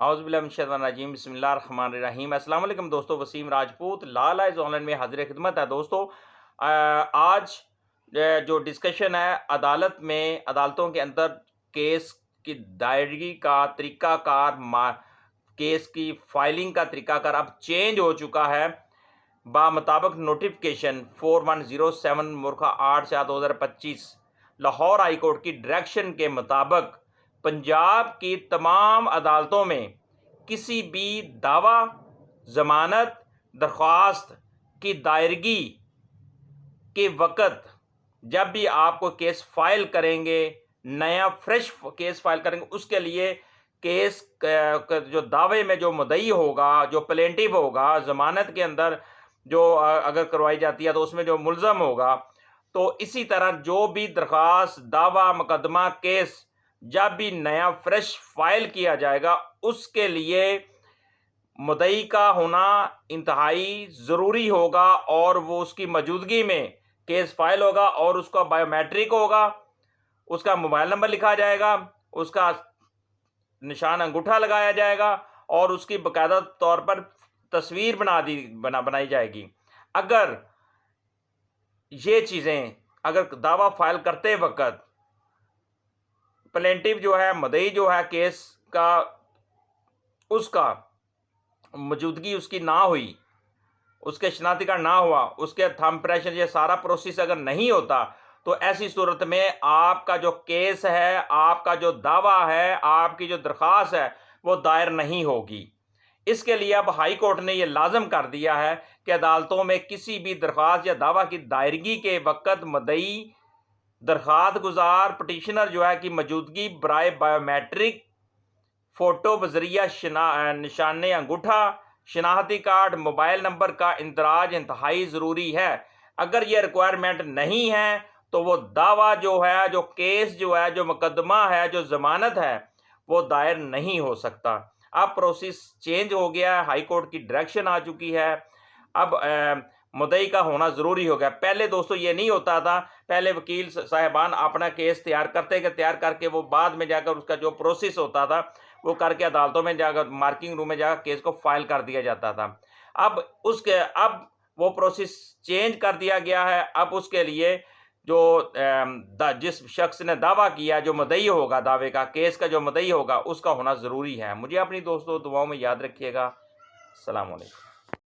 اعوذ باللہ من الشیطان الرجیم، بسم اللہ الرحمن الرحیم۔ السلام علیکم دوستو، وسیم راجپوت لال آئز آن لائن میں حاضر خدمت ہے۔ دوستو آج جو ڈسکشن ہے عدالتوں کے اندر کیس کی دائرگی کا طریقہ کار، کیس کی فائلنگ کا طریقہ کار اب چینج ہو چکا ہے مطابق نوٹیفکیشن 4107 مرخہ 8/2025 لاہور ہائی کورٹ کی ڈائریکشن کے مطابق پنجاب کی تمام عدالتوں میں کسی بھی دعویٰ، ضمانت، درخواست کی دائرگی کے وقت جب بھی آپ کو کیس فائل کریں گے، نیا فریش کیس فائل کریں گے، اس کے لیے کیس جو دعوے میں جو مدعی ہوگا، جو پلینٹیو ہوگا، ضمانت کے اندر جو اگر کروائی جاتی ہے تو اس میں جو ملزم ہوگا، تو اسی طرح جو بھی درخواست، دعویٰ، مقدمہ، کیس جب بھی نیا فریش فائل کیا جائے گا، اس کے لیے مدعی کا ہونا انتہائی ضروری ہوگا، اور وہ اس کی موجودگی میں کیس فائل ہوگا، اور اس کا بائیو میٹرک ہوگا، اس کا موبائل نمبر لکھا جائے گا، اس کا نشان انگوٹھا لگایا جائے گا، اور اس کی باقاعدہ طور پر تصویر بنائی جائے گی۔ اگر یہ چیزیں دعویٰ فائل کرتے وقت پلینٹیو جو ہے، مدعی جو ہے کیس کا، اس کا موجودگی اس کی نہ ہوئی، اس کے شناختی کارڈ نہ ہوا، اس کے تھم پریشر، یہ سارا پروسیس اگر نہیں ہوتا، تو ایسی صورت میں آپ کا جو کیس ہے، آپ کا جو دعویٰ ہے، آپ کی جو درخواست ہے، وہ دائر نہیں ہوگی۔ اس کے لیے اب ہائی کورٹ نے یہ لازم کر دیا ہے کہ عدالتوں میں کسی بھی درخواست یا دعویٰ کی دائرگی کے وقت مدعی، درخواست گزار، پٹیشنر جو ہے کی موجودگی برائے بائیو میٹرک، فوٹو بذریعہ نشان انگوٹھا، شناختی کارڈ، موبائل نمبر کا اندراج انتہائی ضروری ہے۔ اگر یہ ریکوائرمنٹ نہیں ہے تو وہ دعویٰ جو ہے، جو کیس جو ہے، جو مقدمہ ہے، جو ضمانت ہے، وہ دائر نہیں ہو سکتا۔ اب پروسیس چینج ہو گیا ہے، ہائی کورٹ کی ڈائریکشن آ چکی ہے، اب مدعی کا ہونا ضروری ہو گیا۔ پہلے دوستو یہ نہیں ہوتا تھا، پہلے وکیل صاحبان اپنا کیس تیار کر کے وہ بعد میں جا کر اس کا جو پروسیس ہوتا تھا وہ کر کے عدالتوں میں جا کر، مارکنگ روم میں جا کر کیس کو فائل کر دیا جاتا تھا۔ اب وہ پروسیس چینج کر دیا گیا ہے۔ اب اس کے لیے جو جس شخص نے دعویٰ کیا، جو مدعی ہوگا دعوے کا، کیس کا جو مدعی ہوگا، اس کا ہونا ضروری ہے۔ مجھے اپنی دوستو دعاؤں میں یاد رکھیے گا۔ السلام علیکم۔